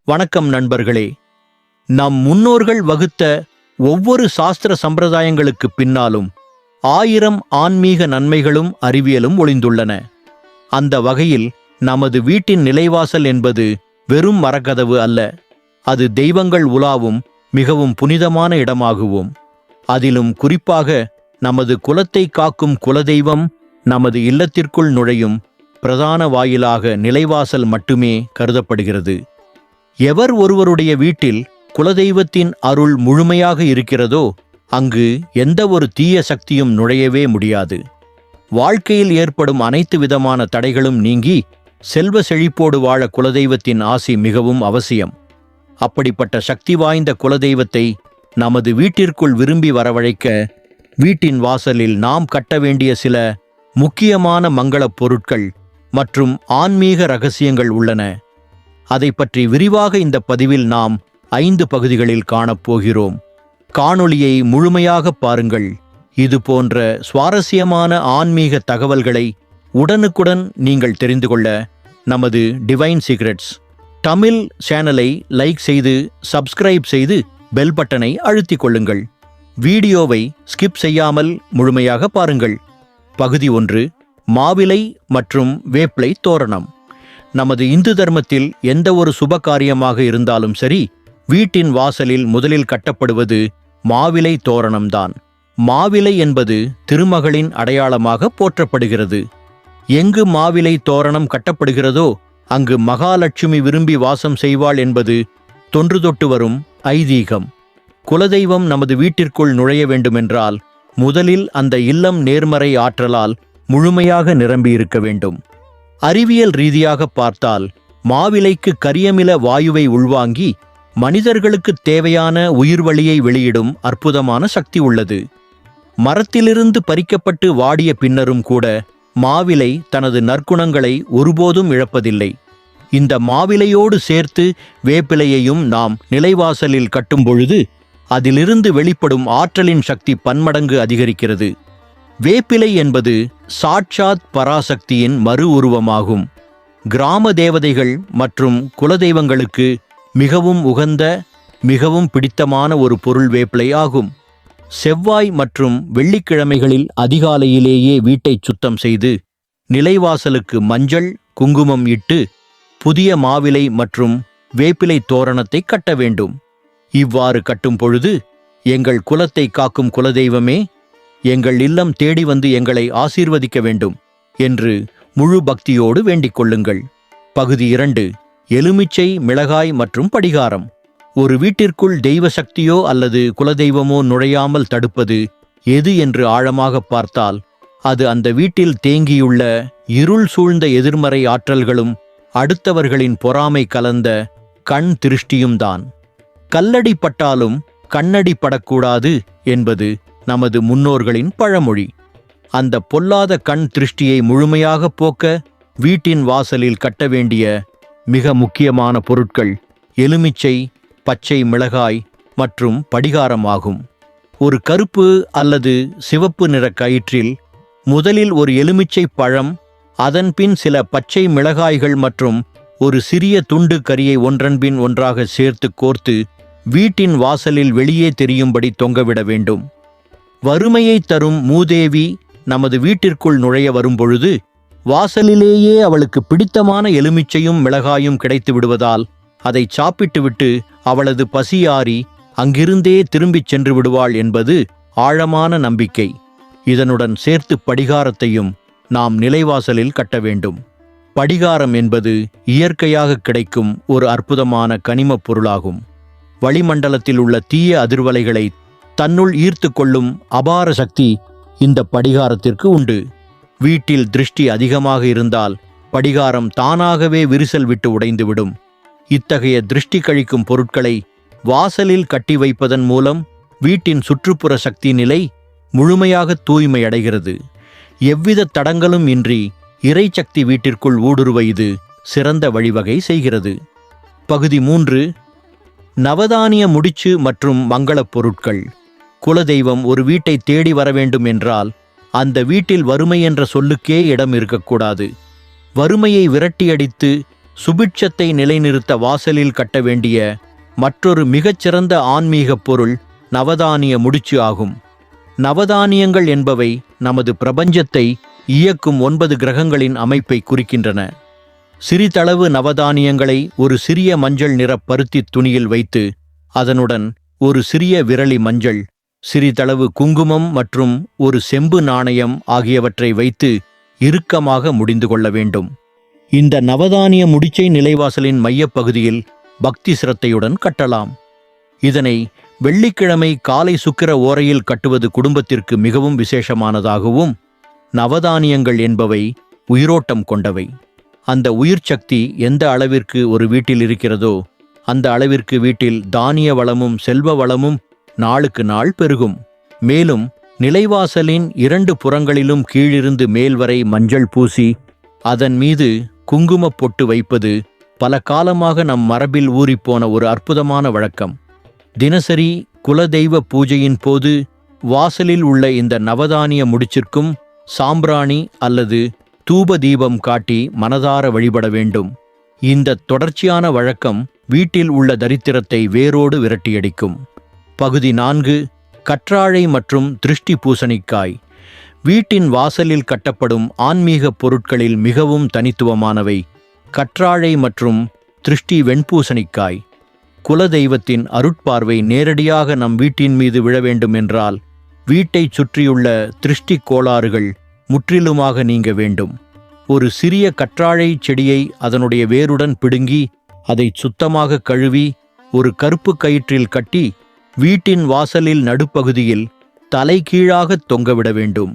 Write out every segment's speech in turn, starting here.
வணக்கம் நண்பர்களே. நம் முன்னோர்கள் வகுத்த ஒவ்வொரு சாஸ்திர சம்பிரதாயங்களுக்கு பின்னாலும் 1000 ஆன்மீக நன்மைகளும் அறிவியலும் ஒளிந்துள்ளன. அந்த வகையில் நமது வீட்டின் நிலைவாசல் என்பது வெறும் மரக்கதவு அல்ல, அது தெய்வங்கள் உலாவும் மிகவும் புனிதமான இடமாகுவோம். அதிலும் குறிப்பாக நமது குலத்தை காக்கும் குலதெய்வம் நமது இல்லத்திற்குள் நுழையும் பிரதான வாயிலாக நிலைவாசல் மட்டுமே கருதப்படுகிறது. எவர் ஒருவருடைய வீட்டில் குலதெய்வத்தின் அருள் முழுமையாக இருக்கிறதோ அங்கு எந்த ஒரு தீய சக்தியும் நுழையவே முடியாது. வாழ்க்கையில் ஏற்படும் அனைத்து விதமான தடைகளும் நீங்கி செல்வ செழிப்போடு வாழ குலதெய்வத்தின் ஆசி மிகவும் அவசியம். அப்படிப்பட்ட சக்தி வாய்ந்த குலதெய்வத்தை நமது வீட்டிற்குள் விரும்பி வரவழைக்க வீட்டின் வாசலில் நாம் கட்ட வேண்டிய சில முக்கியமான மங்களப் பொருட்கள் மற்றும் ஆன்மீக ரகசியங்கள் உள்ளன. அதை பற்றி விரிவாக இந்த பதிவில் நாம் 5 பகுதிகளில் காணப்போகிறோம். காணொளியை முழுமையாக பாருங்கள். இது போன்ற சுவாரஸ்யமான ஆன்மீக தகவல்களை உடனுக்குடன் நீங்கள் தெரிந்து கொள்ள நமது டிவைன் சீக்ரெட்ஸ் தமிழ் சேனலை லைக் செய்து சப்ஸ்கிரைப் செய்து பெல் பட்டனை அழுத்திக் கொள்ளுங்கள். வீடியோவை ஸ்கிப் செய்யாமல் முழுமையாக பாருங்கள். பகுதி 1, மாவிலை மற்றும் வேப்பிலை தோரணம். நமது இந்து தர்மத்தில் எந்த ஒரு சுப காரியமாக இருந்தாலும் சரி, வீட்டின் வாசலில் முதலில் கட்டப்படுவது மாவிலை தோரணம்தான். மாவிலை என்பது திருமகளின் அடையாளமாக போற்றப்படுகிறது. எங்கு மாவிலை தோரணம் கட்டப்படுகிறதோ அங்கு மகாலட்சுமி விரும்பி வாசம் செய்வாள் என்பது தொன்று தொட்டு வரும் ஐதீகம். குலதெய்வம் நமது வீட்டிற்குள் நுழைய வேண்டுமென்றால் முதலில் அந்த இல்லம் நேர்மறை ஆற்றலால் முழுமையாக நிரம்பியிருக்க வேண்டும். அறிவியல் ரீதியாக பார்த்தால் மாவிலைக்கு கரியமில வாயுவை உள்வாங்கி மனிதர்களுக்கு தேவையான உயிர்வளியை வெளியிடும் அற்புதமான சக்தி உள்ளது. மரத்திலிருந்து பறிக்கப்பட்டு வாடிய பின்னரும் கூட மாவிலை தனது நற்குணங்களை ஒருபோதும் இழப்பதில்லை. இந்த மாவிலையோடு சேர்த்து வேப்பிலையையும் நாம் நிலைவாசலில் கட்டும் பொழுது அதிலிருந்து வெளிப்படும் ஆற்றலின் சக்தி பன்மடங்கு அதிகரிக்கிறது. வேப்பிலை என்பது சாட்சாத் பராசக்தியின் மறு உருவமாகும். கிராம தேவதைகள் மற்றும் குலதெய்வங்களுக்கு மிகவும் உகந்த, மிகவும் பிடித்தமான ஒரு பொருள் வேப்பிலை ஆகும். செவ்வாய் மற்றும் வெள்ளிக்கிழமைகளில் அதிகாலையிலேயே வீட்டை சுத்தம் செய்து நிலைவாசலுக்கு மஞ்சள், குங்குமம் இட்டு புதிய மாவிலை மற்றும் வேப்பிலை தோரணத்தை கட்ட வேண்டும். இவ்வாறு கட்டும் பொழுது, எங்கள் குலத்தை காக்கும் குலதெய்வமே, எங்கள் இல்லம் தேடி வந்து எங்களை ஆசீர்வதிக்க வேண்டும் என்று முழு பக்தியோடு வேண்டிக் கொள்ளுங்கள். பகுதி 2, எலுமிச்சை, மிளகாய் மற்றும் படிகாரம். ஒரு வீட்டிற்குள் தெய்வ சக்தியோ அல்லது குலதெய்வமோ நுழையாமல் தடுப்பது எது என்று ஆழமாக பார்த்தால் அது அந்த வீட்டில் தேங்கியுள்ள இருள் சூழ்ந்த எதிர்மறை ஆற்றல்களும் அடுத்தவர்களின் பொறாமை கலந்த கண் திருஷ்டியும் தான். கல்லடி பட்டாலும் கண்ணடி படக்கூடாது என்பது நமது முன்னோர்களின் பழமொழி. அந்த பொல்லாத கண் திருஷ்டியை முழுமையாக போக்க வீட்டின் வாசலில் கட்ட வேண்டிய மிக முக்கியமான பொருட்கள் எலுமிச்சை, பச்சை மிளகாய் மற்றும் படிகாரமாகும். ஒரு கருப்பு அல்லது சிவப்பு நிற கயிற்றில் முதலில் ஒரு எலுமிச்சை பழம், அதன்பின் சில பச்சை மிளகாய்கள் மற்றும் ஒரு சிறிய துண்டு கரியை ஒன்றன்பின் ஒன்றாக சேர்த்து கோர்த்து வீட்டின் வாசலில் வெளியே தெரியும்படி தொங்கவிட வேண்டும். வறுமையை தரும் மூதேவி நமது வீட்டிற்குள் நுழைய வரும்பொழுது வாசலிலேயே அவளுக்கு பிடித்தமான எலுமிச்சையும் மிளகாயும் கிடைத்து விடுவதால் அதை சாப்பிட்டுவிட்டு அவளது பசியாறி அங்கிருந்தே திரும்பிச் சென்று விடுவாள் என்பது ஆழமான நம்பிக்கை. இதனுடன் சேர்த்து படிகாரத்தையும் நாம் நிலைவாசலில் கட்ட வேண்டும். படிகாரம் என்பது இயற்கையாக கிடைக்கும் ஒரு அற்புதமான கனிமப் பொருளாகும். வளிமண்டலத்தில் உள்ள தீய அதிர்வலைகளை தன்னுள் ஈர்த்து கொள்ளும் அபார சக்தி இந்த படிகாரத்திற்கு உண்டு. வீட்டில் திருஷ்டி அதிகமாக இருந்தால் படிகாரம் தானாகவே விரிசல் விட்டு உடைந்துவிடும். இத்தகைய திருஷ்டி கழிக்கும் பொருட்களை வாசலில் கட்டி வைப்பதன் மூலம் வீட்டின் சுற்றுப்புற சக்தி நிலை முழுமையாக தூய்மையடைகிறது. எவ்வித தடங்களும் இன்றி இறைசக்தி வீட்டிற்குள் ஊடுருவ இது சிறந்த வழிவகை செய்கிறது. பகுதி 3, நவதானிய முடிச்சு மற்றும் மங்களப் பொருட்கள். குலதெய்வம் ஒரு வீட்டை தேடி வர வேண்டும் என்றால் அந்த வீட்டில் வறுமை என்ற சொல்லுக்கே இடம் இருக்கக்கூடாது. வறுமையை விரட்டியடித்து சுபிட்சத்தை நிலைநிறுத்த வாசலில் கட்ட வேண்டிய மற்றொரு மிகச்சிறந்த ஆன்மீகப் பொருள் நவதானிய முடிச்சு ஆகும். நவதானியங்கள் என்பவை நமது பிரபஞ்சத்தை இயக்கும் 9 கிரகங்களின் அமைப்பை குறிக்கின்றன. சிறிதளவு நவதானியங்களை ஒரு சிறிய மஞ்சள் நிற பருத்தி துணியில் வைத்து அதனுடன் ஒரு சிறிய விரலி மஞ்சள், சிறிதளவு குங்குமம் மற்றும் ஒரு செம்பு நாணயம் ஆகியவற்றை வைத்து இறுக்கமாக முடிந்து கொள்ள வேண்டும். இந்த நவதானிய முடிச்சை நிலைவாசலின் மையப்பகுதியில் பக்தி சிரத்தையுடன் கட்டலாம். இதனை வெள்ளிக்கிழமை காலை சுக்கிர ஓரையில் கட்டுவது குடும்பத்திற்கு மிகவும் விசேஷமானதாகவும், நவதானியங்கள் என்பவை உயிரோட்டம் கொண்டவை. அந்த உயிர் சக்தி எந்த அளவிற்கு ஒரு வீட்டில் இருக்கிறதோ அந்த அளவிற்கு வீட்டில் தானிய வளமும் செல்வ வளமும் நாளுக்கு நாள் பெருகும். மேலும் நிலைவாசலின் 2 புறங்களிலும் கீழிருந்து மேல் வரை மஞ்சள் பூசி அதன் மீது குங்குமப் பொட்டு வைப்பது பல காலமாக நம் மரபில் ஊறிப்போன ஒரு அற்புதமான வழக்கம். தினசரி குலதெய்வ பூஜையின் போது வாசலில் உள்ள இந்த நவதானிய முடிச்சிற்கும் சாம்பிராணி அல்லது தூப தீபம் காட்டி மனதார வழிபட வேண்டும். இந்த தொடர்ச்சியான வழக்கம் வீட்டில் உள்ள தரித்திரத்தை வேரோடு விரட்டியடிக்கும். பகுதி 4. கற்றாழை மற்றும் திருஷ்டி பூசணிக்காய். வீட்டின் வாசலில் கட்டப்படும் ஆன்மீக பொருட்களில் மிகவும் தனித்துவமானவை கற்றாழை மற்றும் திருஷ்டி வெண்பூசணிக்காய். குலதெய்வத்தின் அருட்பார்வை நேரடியாக நம் வீட்டின் மீது விழ வேண்டும் என்றால் வீட்டைச் சுற்றியுள்ள திருஷ்டி கோளாறுகள் முற்றிலுமாக நீங்க வேண்டும். ஒரு சிறிய கற்றாழை செடியை அதனுடைய வேருடன் பிடுங்கி அதை சுத்தமாக கழுவி ஒரு கருப்பு கயிற்றில் கட்டி வீட்டின் வாசலில் நடுப்பகுதியில் தலைகீழாக தொங்கவிட வேண்டும்.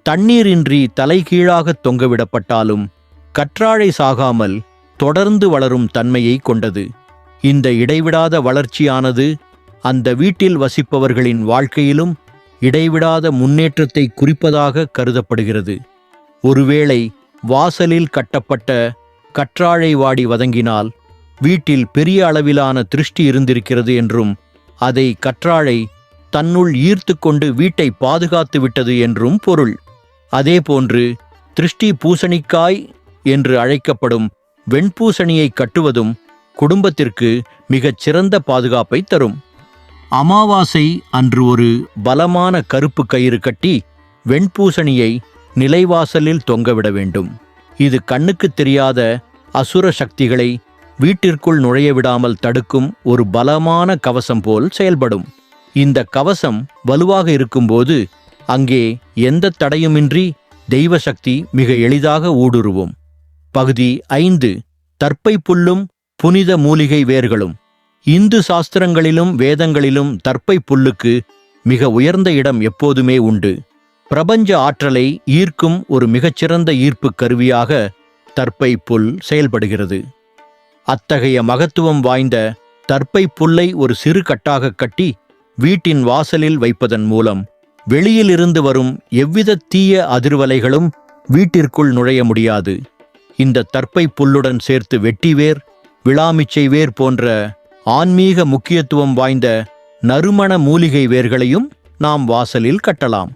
தண்ணீரின்றி தலைகீழாக தொங்கவிடப்பட்டாலும் கற்றாழை சாகாமல் தொடர்ந்து வளரும் தன்மையை கொண்டது. இந்த இடைவிடாத வளர்ச்சியானது அந்த வீட்டில் வசிப்பவர்களின் வாழ்க்கையிலும் இடைவிடாத முன்னேற்றத்தை குறிப்பதாக கருதப்படுகிறது. ஒருவேளை வாசலில் கட்டப்பட்ட கற்றாழை வாடி வதங்கினால் வீட்டில் பெரிய அளவிலான திருஷ்டி இருந்திருக்கிறது என்றும் அதை கற்றாழை தன்னுள் ஈர்த்து கொண்டு வீட்டை பாதுகாத்து விட்டது என்றும் பொருள். அதேபோன்று திருஷ்டி பூசணிக்காய் என்று அழைக்கப்படும் வெண்பூசணியை கட்டுவதும் குடும்பத்திற்கு மிகச் சிறந்த பாதுகாப்பை தரும். அமாவாசை அன்று ஒரு பலமான கருப்பு கயிறு கட்டி வெண்பூசணியை நிலைவாசலில் தொங்கவிட வேண்டும். இது கண்ணுக்கு தெரியாத அசுர சக்திகளை வீட்டிற்குள் நுழைய விடாமல் தடுக்கும் ஒரு பலமான கவசம் போல் செயல்படும். இந்த கவசம் வலுவாக இருக்கும்போது அங்கே எந்த தடையுமின்றி தெய்வ சக்தி மிக எளிதாக ஊடுருவும். பகுதி 5. தர்ப்பை புல்லும் புனித மூலிகை வேர்களும். இந்து சாஸ்திரங்களிலும் வேதங்களிலும் தர்ப்பை புல்லுக்கு மிக உயர்ந்த இடம் எப்போதுமே உண்டு. பிரபஞ்ச ஆற்றலை ஈர்க்கும் ஒரு மிகச்சிறந்த ஈர்ப்பு கருவியாக தர்ப்பை புல் செயல்படுகிறது. அத்தகைய மகத்துவம் வாய்ந்த தர்ப்பை புல்லை ஒரு சிறு கட்டாக கட்டி வீட்டின் வாசலில் வைப்பதன் மூலம் வெளியிலிருந்து வரும் எவ்வித தீய அதிர்வலைகளும் வீட்டிற்குள் நுழைய முடியாது. இந்த தர்ப்பை புல்லுடன் சேர்த்து வெட்டிவேர், விளாமிச்சை வேர் போன்ற ஆன்மீக முக்கியத்துவம் வாய்ந்த நறுமண மூலிகை வேர்களையும் நாம் வாசலில் கட்டலாம்.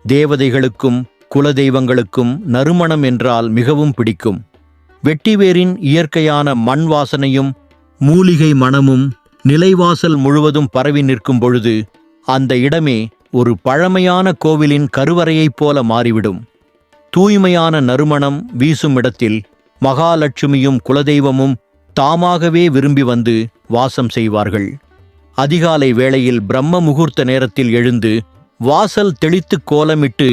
தேவதைகளுக்கும் குலதெய்வங்களுக்கும் நறுமணம் என்றால் மிகவும் பிடிக்கும். வெட்டிவேரின் இயற்கையான மண் வாசனையும் மூலிகை மணமும் நிலைவாசல் முழுவதும் பரவி நிற்கும் பொழுது அந்த இடமே ஒரு பழமையான கோவிலின் கருவறையைப் போல மாறிவிடும். தூய்மையான நறுமணம் வீசும் இடத்தில் மகாலட்சுமியும் குலதெய்வமும் தாமாகவே விரும்பி வந்து வாசம் செய்வார்கள். அதிகாலை வேளையில் பிரம்ம முகூர்த்த நேரத்தில் எழுந்து வாசல் தெளித்து கோலமிட்டு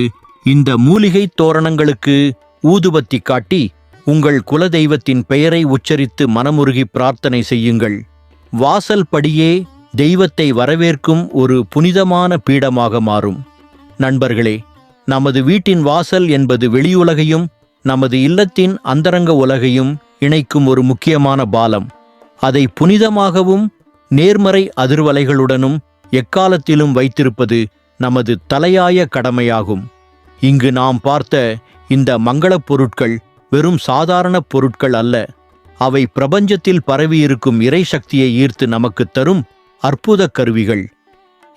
இந்த மூலிகை தோரணங்களுக்கு ஊதுபத்தி காட்டி உங்கள் குலதெய்வத்தின் பெயரை உச்சரித்து மனமுருகி பிரார்த்தனை செய்யுங்கள். வாசல் படியே தெய்வத்தை வரவேற்கும் ஒரு புனிதமான பீடமாக மாறும். நண்பர்களே, நமது வீட்டின் வாசல் என்பது வெளியுலகையும் நமது இல்லத்தின் அந்தரங்க உலகையும் இணைக்கும் ஒரு முக்கியமான பாலம். அதை புனிதமாகவும் நேர்மறை அதிர்வலைகளுடனும் எக்காலத்திலும் வைத்திருப்பது நமது தலையாய கடமையாகும். இங்கு நாம் பார்த்த இந்த மங்களப் பொருட்கள் வெறும் சாதாரண பொருட்கள் அல்ல. அவை பிரபஞ்சத்தில் பரவியிருக்கும் இறை சக்தியை ஈர்த்து நமக்கு தரும் அற்புத கருவிகள்.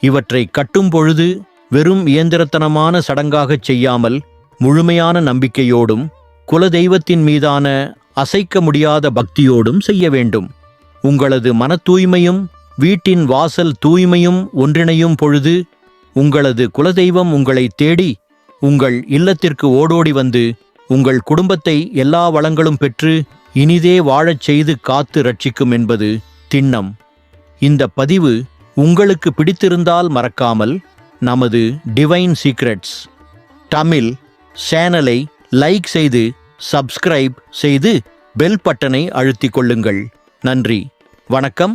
இவற்றை கட்டும் பொழுது வெறும் இயந்திரத்தனமான சடங்காகச் செய்யாமல் முழுமையான நம்பிக்கையோடும் குலதெய்வத்தின் மீதான அசைக்க முடியாத பக்தியோடும் செய்ய வேண்டும். உங்களது மன தூய்மையும் வீட்டின் வாசல் தூய்மையும் ஒன்றிணையும் பொழுது உங்களது குலதெய்வம் உங்களை தேடி உங்கள் இல்லத்திற்கு ஓடோடி வந்து உங்கள் குடும்பத்தை எல்லா வளங்களும் பெற்று இனிதே வாழச் செய்து காத்து ரட்சிக்கும் என்பது திண்ணம். இந்த பதிவு உங்களுக்கு பிடித்திருந்தால் மறக்காமல் நமது டிவைன் சீக்ரெட்ஸ் தமிழ் சேனலை லைக் செய்து சப்ஸ்கிரைப் செய்து பெல் பட்டனை அழுத்திக் கொள்ளுங்கள். நன்றி, வணக்கம்.